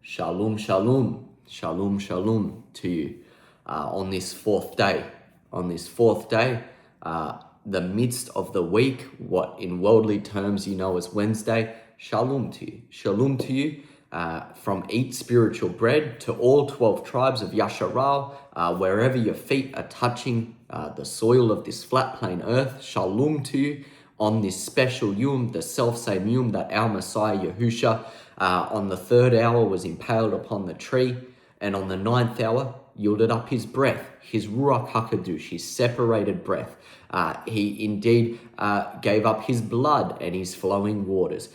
Shalom, shalom, shalom, shalom to you on this fourth day. On this fourth day, the midst of the week, what in worldly terms you know as Wednesday, shalom to you. Shalom to you from Eat Spiritual Bread to all 12 tribes of Yasharal, wherever your feet are touching the soil of this flat plain earth, shalom to you on this special Yom, the self-same Yom that our Messiah Yahusha on the third hour was impaled upon the tree, and on the ninth hour yielded up his breath, his Ruach HaKadosh, his separated breath. He indeed gave up his blood and his flowing waters.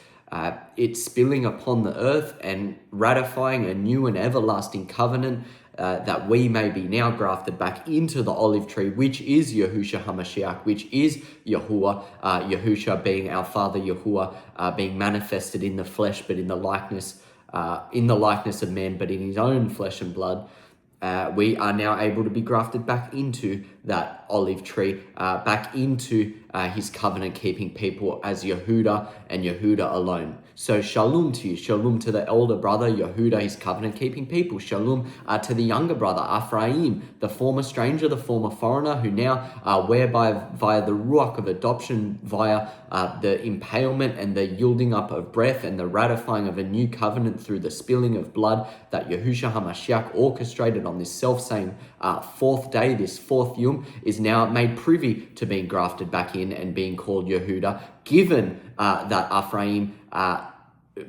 It's spilling upon the earth and ratifying a new and everlasting covenant that we may be now grafted back into the olive tree, which is Yahusha HaMashiach, which is Yahuwah, Yahusha being our Father, Yahuwah being manifested in the flesh, but in the likeness of man, but in his own flesh and blood. We are now able to be grafted back into that olive tree, back into his covenant-keeping people as Yehuda and Yehuda alone. So shalom to you, shalom to the elder brother Yehuda, his covenant-keeping people. Shalom to the younger brother Ephraim, the former stranger, the former foreigner, who now, whereby via the ruach of adoption, via the impalement and the yielding up of breath and the ratifying of a new covenant through the spilling of blood that Yahusha HaMashiach orchestrated on this self-same fourth day, this fourth Yom, is now made privy to being grafted back in and being called Yehuda, given that Ephraim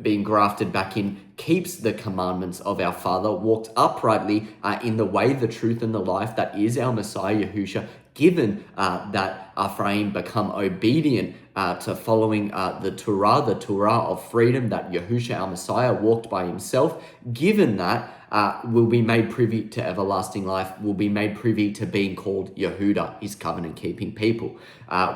being grafted back in keeps the commandments of our Father, walked uprightly in the way, the truth, and the life that is our Messiah Yahusha, given that Ephraim become obedient to following the Torah of freedom that Yahusha, our Messiah, walked by himself, given that will be made privy to everlasting life, will be made privy to being called Yehuda, his covenant-keeping people,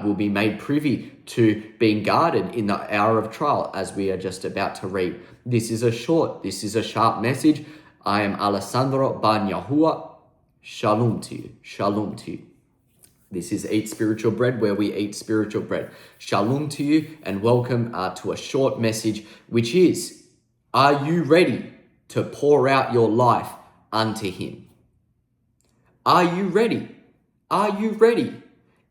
will be made privy to being guarded in the hour of trial, as we are just about to read. This is a sharp message. I am Alessandro Ban Yahuwah. Shalom to you. Shalom to you. This is Eat Spiritual Bread, where we eat spiritual bread. Shalom to you, and welcome to a short message, which is, are you ready to pour out your life unto him? Are you ready? Are you ready?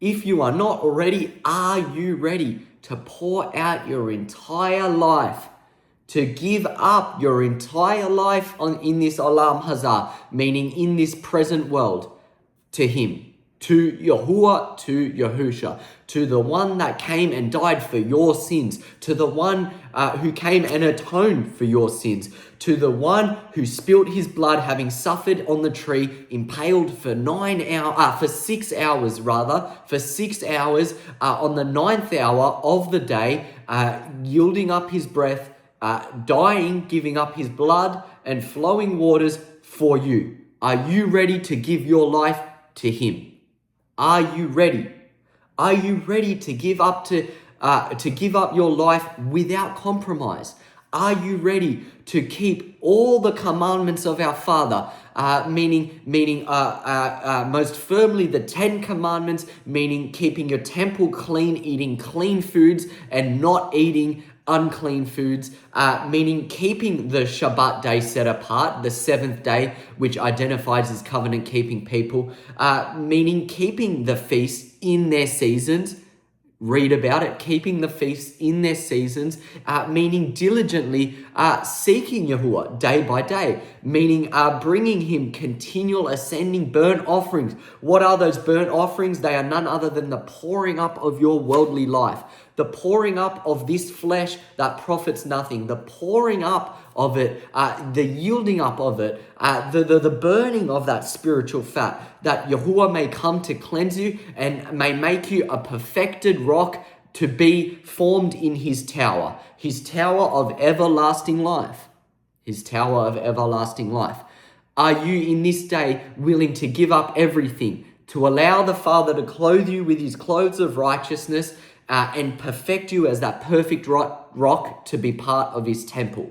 If you are not already, are you ready to pour out your entire life, to give up your entire life in this Olam Hazah, meaning in this present world, to him? To Yahuwah, to Yahusha, to the one that came and died for your sins, to the one who came and atoned for your sins, to the one who spilt his blood, having suffered on the tree, impaled for 6 hours on the ninth hour of the day, yielding up his breath, dying, giving up his blood and flowing waters for you. Are you ready to give your life to him? Are you ready? Are you ready to give up your life without compromise? Are you ready to keep all the commandments of our Father, meaning most firmly the 10 commandments, meaning keeping your temple clean, eating clean foods and not eating unclean foods, meaning keeping the Shabbat day set apart, the seventh day, which identifies as covenant-keeping people, meaning keeping the feasts in their seasons. Read about it, keeping the feasts in their seasons, meaning diligently seeking Yahuwah day by day, meaning bringing him continual ascending burnt offerings. What are those burnt offerings? They are none other than the pouring up of your worldly life, the pouring up of this flesh that profits nothing, the pouring up of it, the yielding up of it, the burning of that spiritual fat, that Yahuwah may come to cleanse you and may make you a perfected rock to be formed in his tower of everlasting life, his tower of everlasting life. Are you in this day willing to give up everything, to allow the Father to clothe you with his clothes of righteousness and perfect you as that perfect rock to be part of his temple,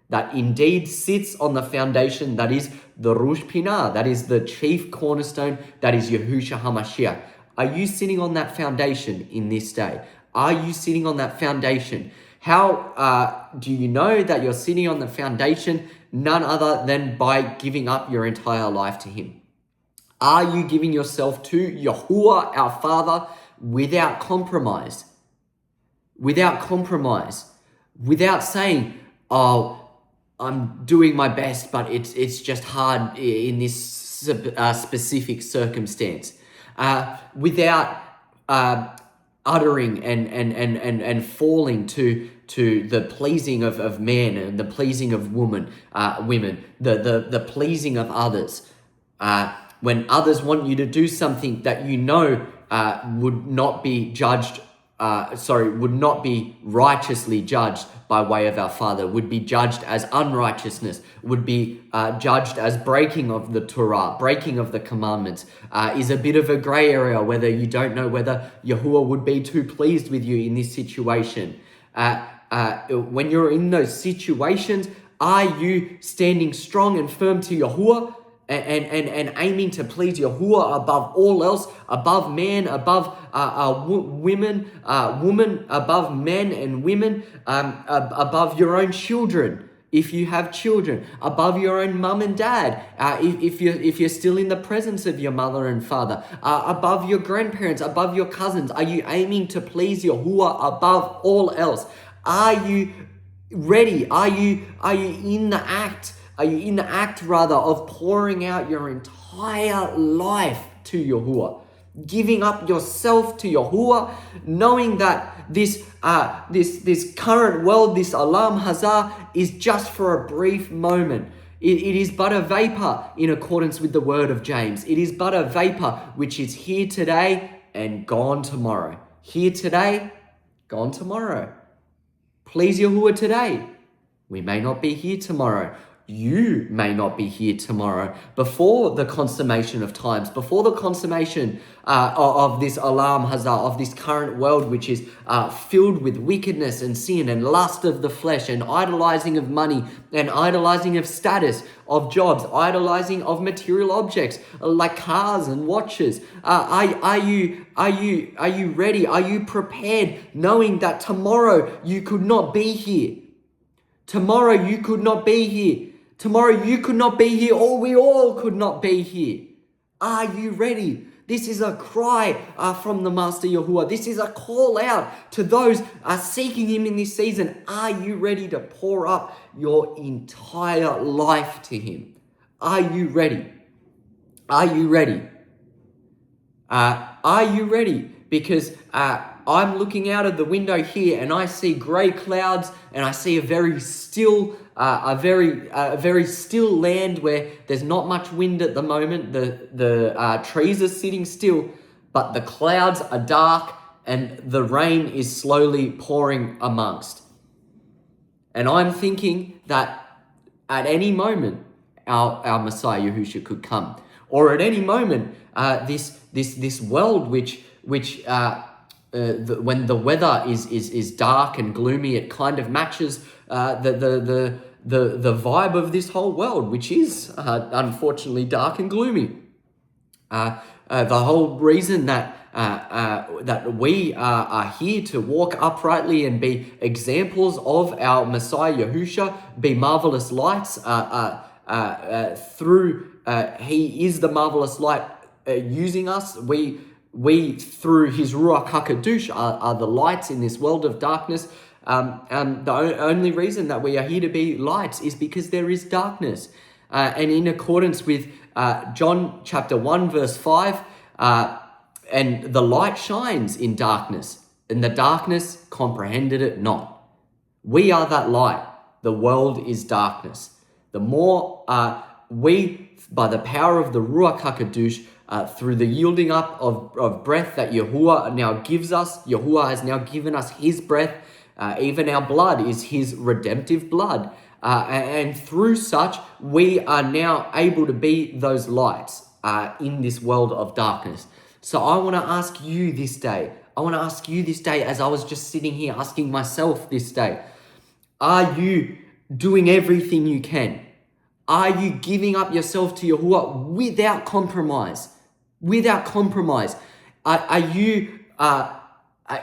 that indeed sits on the foundation that is the Rosh Pinah, that is the chief cornerstone, that is Yahusha HaMashiach? Are you sitting on that foundation in this day? Are you sitting on that foundation? How do you know that you're sitting on the foundation? None other than by giving up your entire life to Him. Are you giving yourself to Yahuwah, our Father, without compromise? Without compromise. Without saying, oh, I'm doing my best, but it's just hard in this specific circumstance. Without uttering and falling to the pleasing of man and the pleasing of women, the pleasing of others. When others want you to do something that you know would not be judged, would not be righteously judged by way of our Father, would be judged as unrighteousness, would be judged as breaking of the Torah, breaking of the commandments, is a bit of a gray area whether you don't know whether Yahuwah would be too pleased with you in this situation. When you're in those situations, are you standing strong and firm to Yahuwah and aiming to please Yahuwah above all else, above man, above women, above men and women, above your own children, if you have children, above your own mum and dad, if you're still in the presence of your mother and father, above your grandparents, above your cousins? Are you aiming to please Yahuwah above all else? Are you ready? Are you in the act? Are you in the act of pouring out your entire life to Yahuwah? Giving up yourself to Yahuwah, knowing that this current world, this Olam Hazah, is just for a brief moment. It is but a vapor in accordance with the word of James. It is but a vapor which is here today and gone tomorrow. Here today, gone tomorrow. Please Yahuwah today. We may not be here tomorrow. You may not be here tomorrow. Before the consummation of times, before the consummation of this Olam Hazah, of this current world which is filled with wickedness and sin and lust of the flesh and idolizing of money and idolizing of status, of jobs, idolizing of material objects like cars and watches. Are you ready? Are you prepared, knowing that tomorrow you could not be here? Tomorrow you could not be here. Tomorrow you could not be here, or we all could not be here. Are you ready? This is a cry from the Master Yahuwah. This is a call out to those seeking Him in this season. Are you ready to pour up your entire life to Him? Are you ready? Are you ready? Are you ready? Because I'm looking out of the window here and I see grey clouds and I see a very still land where there's not much wind at the moment. The trees are sitting still, but the clouds are dark and the rain is slowly pouring amongst. And I'm thinking that at any moment our Messiah Yahushua could come, or at any moment this world which when the weather is dark and gloomy, it kind of matches the vibe of this whole world, which is unfortunately dark and gloomy. The whole reason that we are here to walk uprightly and be examples of our Messiah Yahushua, be marvelous lights through He is the marvelous light using us. We through His Ruach HaKadosh are the lights in this world of darkness. The only reason that we are here to be lights is because there is darkness. And in accordance with John chapter 1 verse 5, and the light shines in darkness, and the darkness comprehended it not. We are that light. The world is darkness. The more we, by the power of the Ruach HaKadosh, through the yielding up of breath that Yahuwah now gives us, Yahuwah has now given us His breath. Even our blood is His redemptive blood. And through such, we are now able to be those lights in this world of darkness. So I want to ask you this day, as I was just sitting here asking myself this day, are you doing everything you can? Are you giving up yourself to Yahuwah without compromise? Without compromise. Are you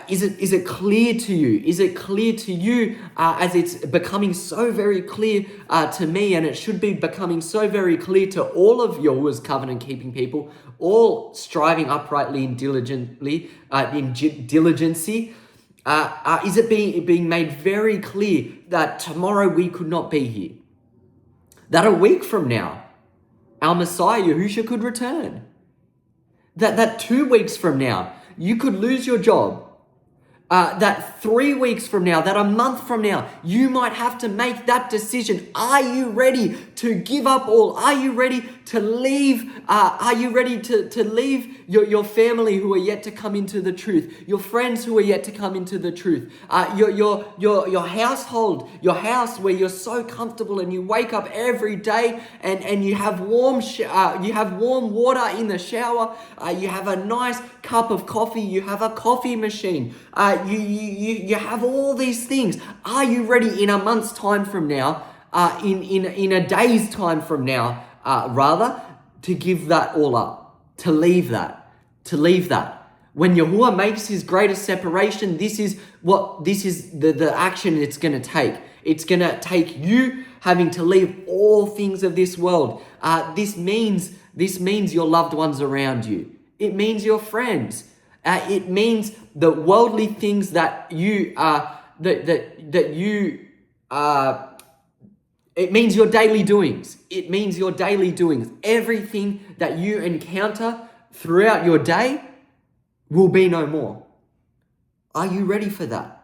Is it clear to you? Is it clear to you as it's becoming so very clear to me, and it should be becoming so very clear to all of Yahuwah's covenant-keeping people, all striving uprightly and diligently, diligency? Is it being made very clear that tomorrow we could not be here? That a week from now, our Messiah, Yahushua, could return? That 2 weeks from now, you could lose your job? That 3 weeks from now, that a month from now, you might have to make that decision. Are you ready to give up all? Are you ready to leave? Are you ready to leave your family who are yet to come into the truth? Your friends who are yet to come into the truth? Your household, your house where you're so comfortable and you wake up every day and you have warm water in the shower. You have a nice cup of coffee. You have a coffee machine. You have all these things. Are you ready in a month's time from now, in a day's time from now, rather, to give that all up, to leave that? When Yahuwah makes his greatest separation, this is the action it's going to take. It's going to take you having to leave all things of this world. This means your loved ones around you. It means your friends. It means the worldly things that you it means your daily doings. It means your daily doings. Everything that you encounter throughout your day will be no more. Are you ready for that?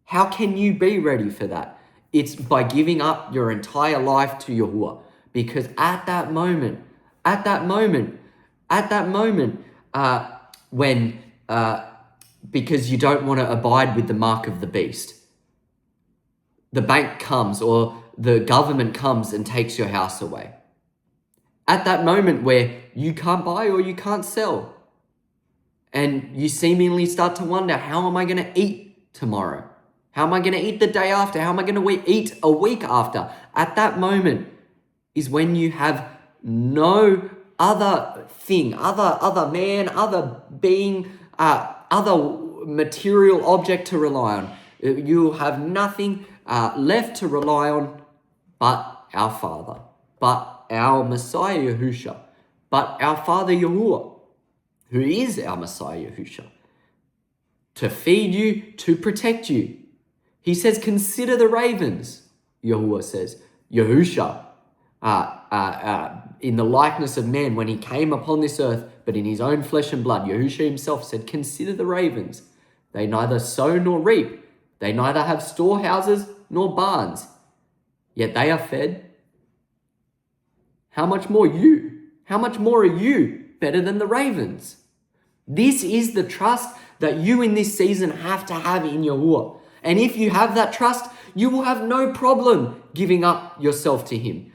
How can you be ready for that? It's by giving up your entire life to Yahuwah. Because at that moment, when because you don't want to abide with the mark of the beast, the bank comes or the government comes and takes your house away. At that moment where you can't buy or you can't sell, and you seemingly start to wonder, how am I going to eat tomorrow? How am I going to eat the day after? How am I going to eat a week after? At that moment is when you have no other thing, other man, other being, other material object to rely on. You have nothing left to rely on but our Father, but our Messiah Yahushua, but our Father Yahuwah, who is our Messiah Yahushua, to feed you, to protect you. He says, consider the ravens, Yahuwah says. Yahushua, in the likeness of man, when he came upon this earth, but in his own flesh and blood, Yahushua himself said, consider the ravens. They neither sow nor reap. They neither have storehouses nor barns, yet they are fed. How much more you? How much more are you better than the ravens? This is the trust that you in this season have to have in Yahuwah. And if you have that trust, you will have no problem giving up yourself to him.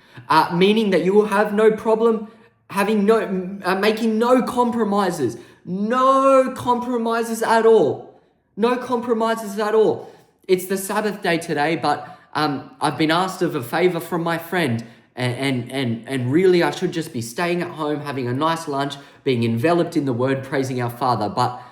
Meaning that you will have no problem making no compromises. No compromises at all. No compromises at all. It's the Sabbath day today, but I've been asked of a favor from my friend, and really I should just be staying at home, having a nice lunch, being enveloped in the word, praising our Father. But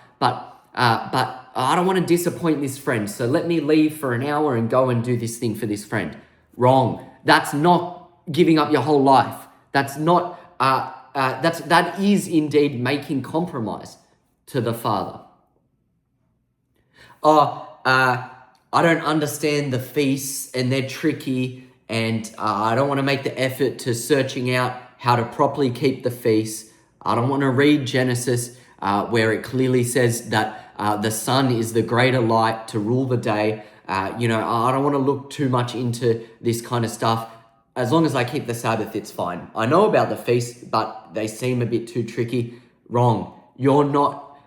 I don't want to disappoint this friend, so let me leave for an hour and go and do this thing for this friend. Wrong. That's not giving up your whole life. That's not. That is indeed making compromise to the Father. I don't understand the feasts and they're tricky, and I don't want to make the effort to searching out how to properly keep the feasts. I don't want to read Genesis where it clearly says that the sun is the greater light to rule the day. I don't want to look too much into this kind of stuff. As long as I keep the Sabbath, it's fine. I know about the feasts, but they seem a bit too tricky. Wrong. You're not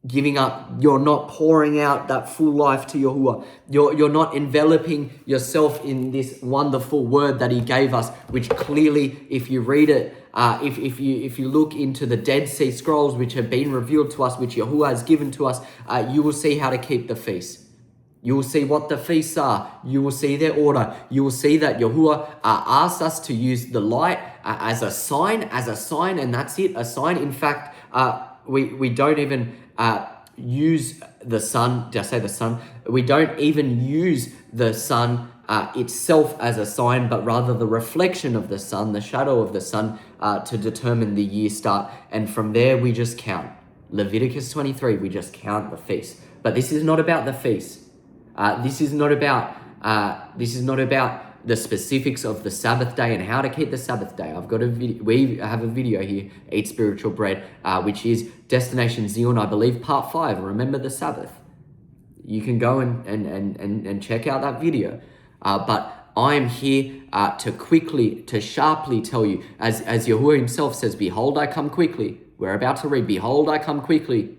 giving up. You're not pouring out that full life to Yahuwah. You're not enveloping yourself in this wonderful word that he gave us, which clearly, if you read it, if you look into the Dead Sea Scrolls, which have been revealed to us, which Yahuwah has given to us, you will see how to keep the feast. You will see what the feasts are. You will see their order. You will see that Yahuwah asked us to use the light as a sign, and that's it, a sign. In fact, we don't even use the sun. Did I say the sun? We don't even use the sun itself as a sign, but rather the reflection of the sun, the shadow of the sun, to determine the year start. And from there, we just count. Leviticus 23, we just count the feast. But this is not about the feast. This is not about the specifics of the Sabbath day and how to keep the Sabbath day. I've got a video. We have a video here, Eat Spiritual Bread, which is Destination Zion, I believe, part 5. Remember the Sabbath. You can go and check out that video. But I am here to sharply tell you, as Yahuwah himself says, behold, I come quickly. We're about to read, behold, I come quickly.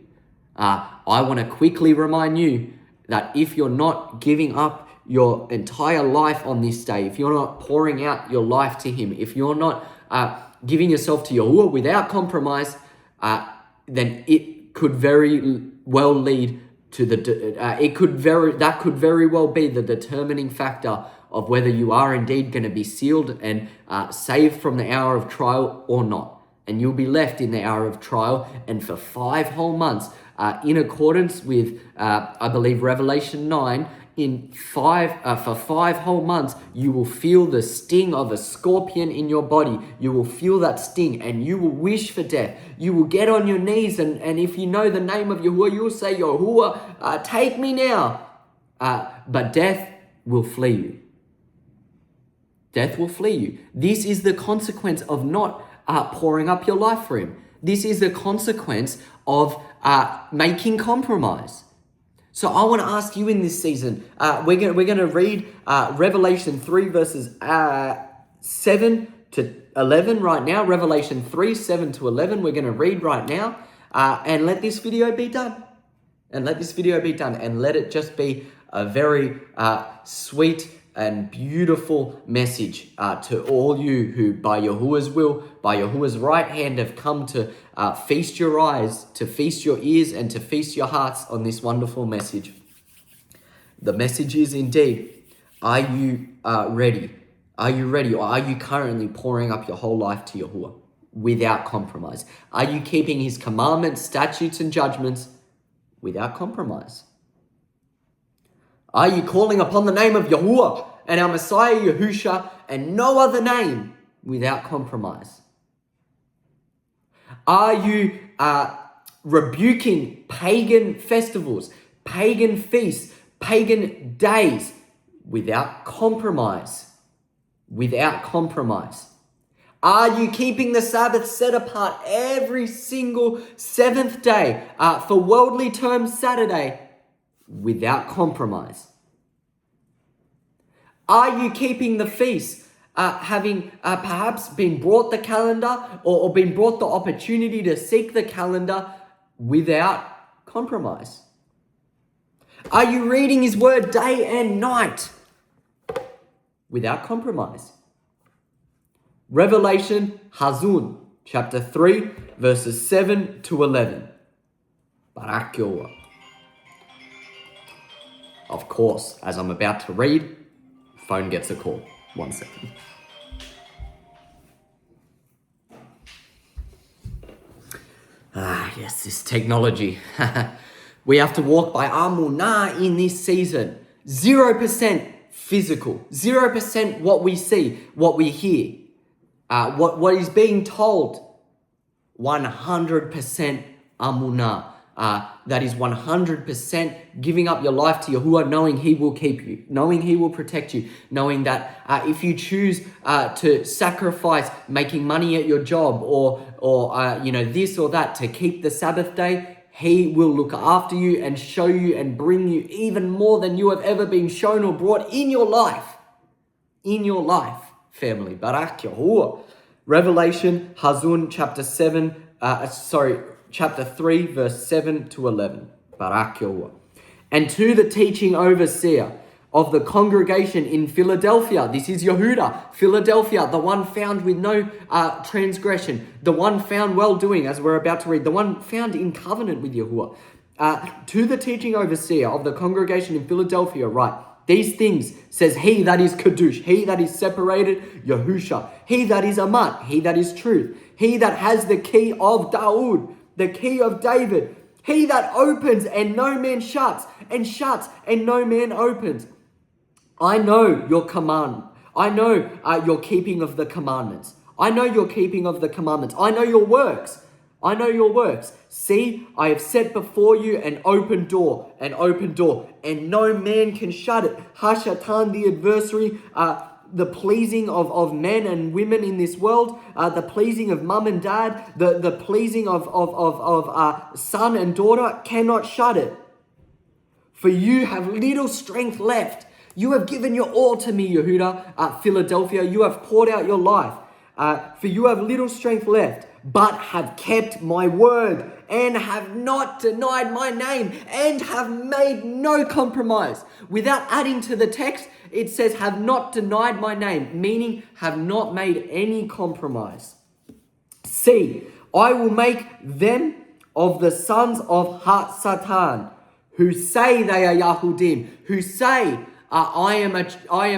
I want to quickly remind you that if you're not giving up your entire life on this day, if you're not pouring out your life to him, if you're not giving yourself to Yahuwah without compromise, then it could very well lead to that could very well be the determining factor of whether you are indeed going to be sealed and saved from the hour of trial or not. And you'll be left in the hour of trial, and for 5 whole months, in accordance with, I believe, Revelation 9, for 5 whole months, you will feel the sting of a scorpion in your body. You will feel that sting, and you will wish for death. You will get on your knees, and if you know the name of Yahuwah, you will say, Yahuwah, take me now. But death will flee you. Death will flee you. This is the consequence of not pouring up your life for him. This is the consequence of making compromise. So I want to ask you in this season, we're going to read Revelation 3 verses 7 to 11 right now. Revelation 3, 7 to 11, we're going to read right now. And let this video be done. And let it just be a very sweet and beautiful message to all you who by Yahuwah's will, by Yahuwah's right hand have come to feast your eyes, to feast your ears, and to feast your hearts on this wonderful message. The message is indeed, are you ready? Are you ready, or are you currently pouring up your whole life to Yahuwah without compromise? Are you keeping his commandments, statutes, and judgments without compromise? Are you calling upon the name of Yahuwah and our Messiah Yahusha and no other name without compromise? Are you rebuking pagan festivals, pagan feasts, pagan days without compromise? Without compromise. Are you keeping the Sabbath set apart every single 7th day for worldly terms Saturday without compromise? Are you keeping the feast, having perhaps been brought the calendar or been brought the opportunity to seek the calendar without compromise? Are you reading his word day and night without compromise? Revelation Hazun, chapter 3, verses 7 to 11. Barak Yahuwah. Of course, as I'm about to read, phone gets a call. 1 second. Yes, this technology. We have to walk by Amunah in this season. 0% physical. 0% what we see, what we hear. What is being told. 100% Amunah. That is 100% giving up your life to Yahuwah, knowing he will keep you, knowing he will protect you, knowing that if you choose to sacrifice making money at your job or this or that to keep the Sabbath day, he will look after you and show you and bring you even more than you have ever been shown or brought in your life. In your life, family. Barak Yahuwah. Revelation Hazun chapter 3, verse 7 to 11. Barak Yahuwah. And to the teaching overseer of the congregation in Philadelphia. This is Yehuda, Philadelphia, the one found with no transgression, the one found well-doing, as we're about to read, the one found in covenant with Yahuwah. To the teaching overseer of the congregation in Philadelphia, write, these things says he that is Kadush, he that is separated, Yahusha, he that is Amat, he that is truth, he that has the key of Daud, the key of David, He that opens and no man shuts, and shuts and no man opens. I know your command. I know your keeping of the commandments. I know your keeping of the commandments. I know your works. I know your works. See, I have set before you an open door, and no man can shut it. Hashatan, the adversary, the pleasing of men and women in this world, the pleasing of mum and dad, the pleasing of son and daughter cannot shut it. For you have little strength left. You have given your all to me, Yehuda, Philadelphia. You have poured out your life. For you have little strength left, but have kept my word and have not denied my name and have made no compromise. Without adding to the text, it says have not denied my name, meaning have not made any compromise. See, I will make them of the sons of Satan, who say they are Yahudim, who say, I am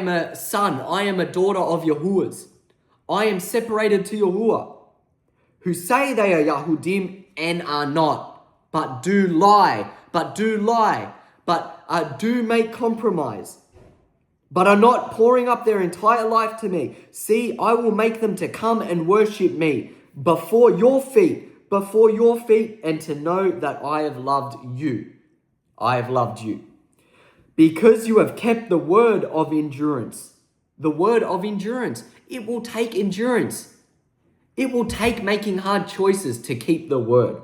a son, I am a daughter of Yahuwah's. I am separated to Yahuwah. Who say they are Yahudim and are not, but do lie, but do make compromise, but are not pouring up their entire life to me. See, I will make them to come and worship me before your feet, and to know that I have loved you. I have loved you. Because you have kept the word of endurance. The word of endurance. It will take endurance. It will take making hard choices to keep the word.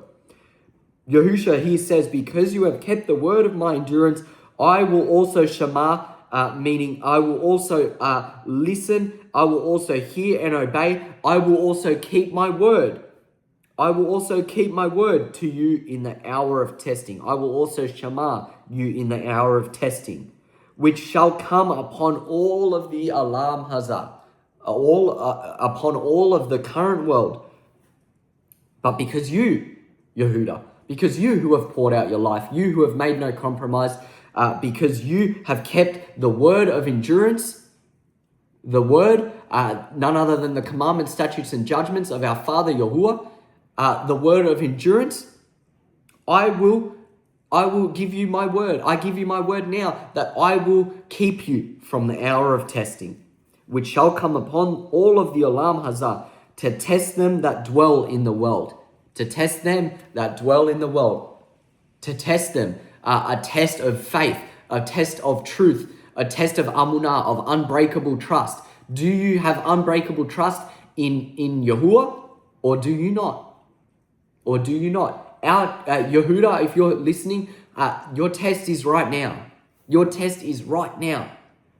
Yahusha here says, because you have kept the word of my endurance, I will also shema, meaning I will also listen. I will also hear and obey. I will also keep my word. I will also keep my word to you in the hour of testing. I will also shema you in the hour of testing, which shall come upon all of the Olam Hazeh, upon all of the current world. But because you, Yehuda, because you who have poured out your life, you who have made no compromise, because you have kept the word of endurance, the word, none other than the commandments, statutes, and judgments of our Father Yahuwah, the word of endurance, I will give you my word. I give you my word now that I will keep you from the hour of testing, which shall come upon all of the Olam Hazeh, to test them that dwell in the world. To test them that dwell in the world. To test them, a test of faith, a test of truth, a test of amunah, of unbreakable trust. Do you have unbreakable trust in Yahuwah, or do you not? Or do you not? Yehuda, if you're listening, your test is right now. Your test is right now.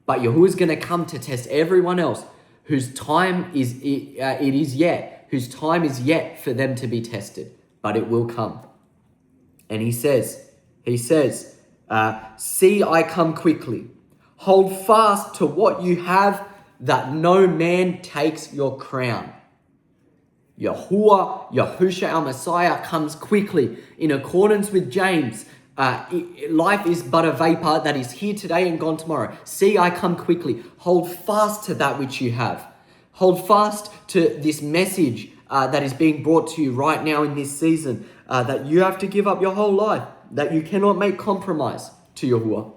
But Yahuwah is going to come to test everyone else whose time is whose time is yet for them to be tested. But it will come. And he says, see, I come quickly. Hold fast to what you have, that no man takes your crown. Yahusha our Messiah comes quickly in accordance with James. Life is but a vapor that is here today and gone tomorrow. See, I come quickly. Hold fast to that which you have. Hold fast to this message that is being brought to you right now in this season, that you have to give up your whole life, that you cannot make compromise to Yahuwah.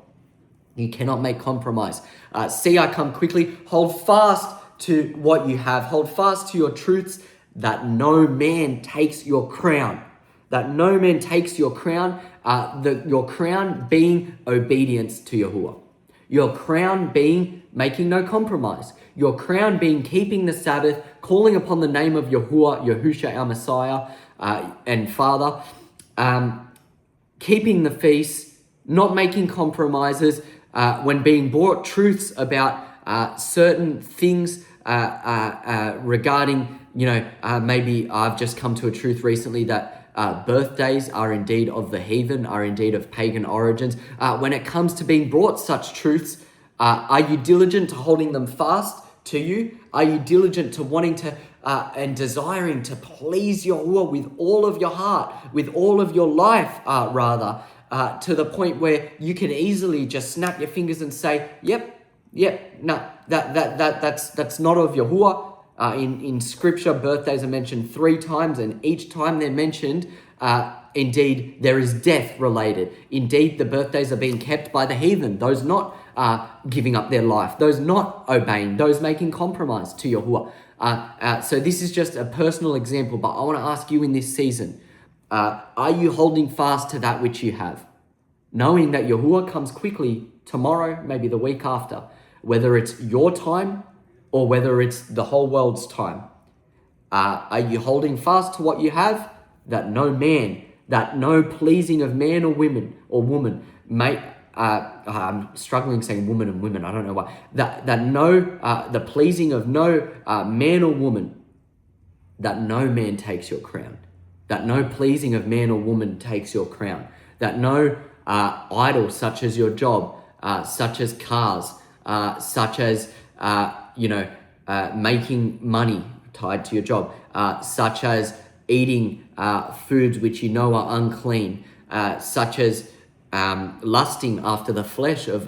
You cannot make compromise. See, I come quickly. Hold fast to what you have. Hold fast to your truths, that no man takes your crown. That no man takes your crown. Your crown being obedience to Yahuwah. Your crown being making no compromise. Your crown being keeping the Sabbath, calling upon the name of Yahuwah, Yahusha our Messiah and Father, keeping the feast, not making compromises, when being brought truths about certain things regarding, maybe I've just come to a truth recently that birthdays are indeed of the heathen, are indeed of pagan origins. When it comes to being brought such truths, are you diligent to holding them fast to you? Are you diligent to wanting to and desiring to please Yahuwah with all of your heart, with all of your life, to the point where you can easily just snap your fingers and say, no, that's not of Yahuwah. In scripture, birthdays are mentioned 3 times, and each time they're mentioned, Indeed, there is death related. Indeed, the birthdays are being kept by the heathen, those not giving up their life, those not obeying, those making compromise to Yahuwah. So this is just a personal example, but I want to ask you in this season, are you holding fast to that which you have? Knowing that Yahuwah comes quickly tomorrow, maybe the week after, whether it's your time or whether it's the whole world's time. Are you holding fast to what you have? That no pleasing of man or woman may, I'm struggling saying woman and women, I don't know why, that the pleasing of no man or woman, that no man takes your crown, that no pleasing of man or woman takes your crown, that no idol such as your job, such as cars, such as, making money tied to your job, such as eating foods which you know are unclean, such as lusting after the flesh of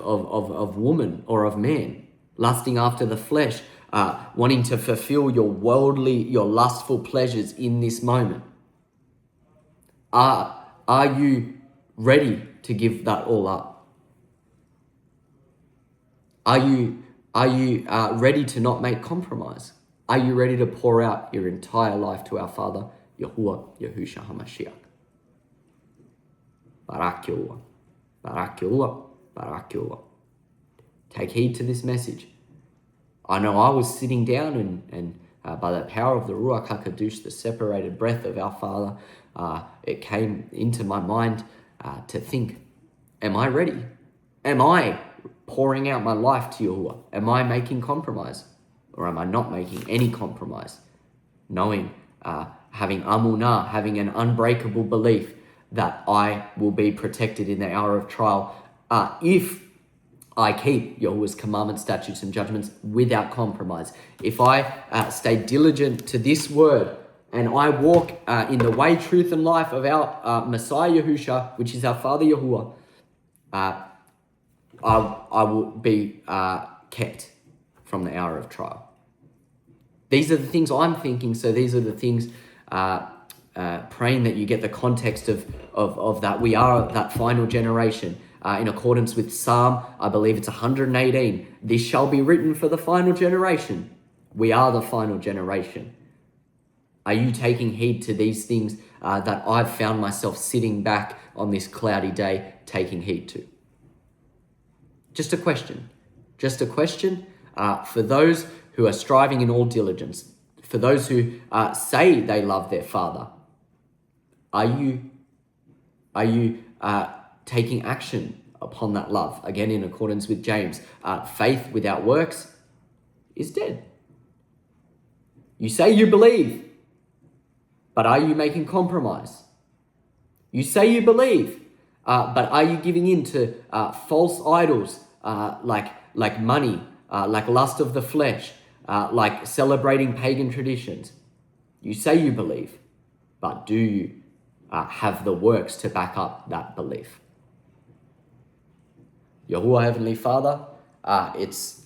woman or of man, lusting after the flesh, wanting to fulfill your lustful pleasures in this moment. Are you ready to give that all up? Are you ready to not make compromise? Are you ready to pour out your entire life to our Father, Yahuwah, Yahusha HaMashiach? Barak Yahuwah, Barak Yahuwah, Barak Yahuwah. Take heed to this message. I know I was sitting down and by the power of the Ruach HaKadosh, the separated breath of our Father, it came into my mind to think, am I ready? Am I pouring out my life to Yahuwah? Am I making compromise? Or am I not making any compromise? Knowing, having amunah, having an unbreakable belief that I will be protected in the hour of trial if I keep Yahuwah's commandments, statutes, and judgments without compromise. If I stay diligent to this word and I walk in the way, truth, and life of our Messiah Yahusha, which is our Father Yahuwah, I will be kept from the hour of trial. These are the things I'm thinking, so these are the things praying that you get the context of that. We are that final generation. In accordance with Psalm, I believe it's 118. This shall be written for the final generation. We are the final generation. Are you taking heed to these things that I've found myself sitting back on this cloudy day taking heed to? Just a question. Just a question for those who are striving in all diligence, for those who say they love their Father. Are you taking action upon that love? Again, in accordance with James, faith without works is dead. You say you believe, but are you making compromise? You say you believe, but are you giving in to false idols like money, like lust of the flesh, like celebrating pagan traditions? You say you believe, but do you have the works to back up that belief? Yahuwah Heavenly Father, it's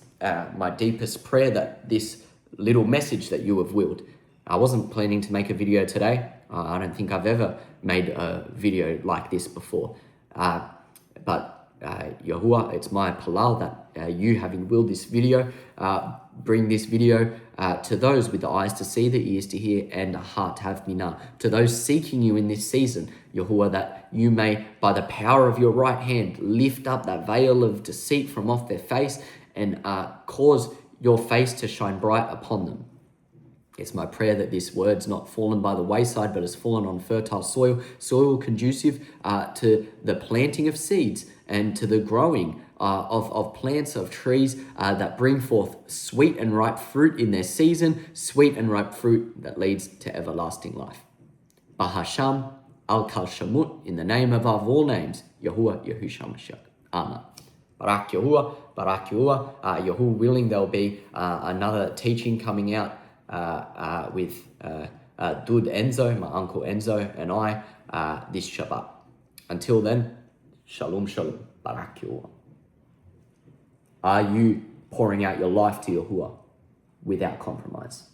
my deepest prayer that this little message that you have willed. I wasn't planning to make a video today. I don't think I've ever made a video like this before. But Yahuwah, it's my palal that you, having willed this video, bring this video to those with the eyes to see, the ears to hear, and a heart to have binah. To those seeking you in this season, Yahuwah, that you may, by the power of your right hand, lift up that veil of deceit from off their face and cause your face to shine bright upon them. It's my prayer that this word's not fallen by the wayside, but has fallen on fertile soil conducive to the planting of seeds and to the growing of plants, of trees that bring forth sweet and ripe fruit in their season, sweet and ripe fruit that leads to everlasting life. Bahasham al-Kal Shamut, in the name above all names, Yahuwah Yahusha Mashiach. Amen. Barak Yahuwah, Barak Yahuwah. Yahuwah willing, there'll be another teaching coming out with Dud Enzo, my uncle Enzo, and I this Shabbat. Until then, Shalom Shalom, Barak Yahuwah. Are you pouring out your life to Yahuwah without compromise?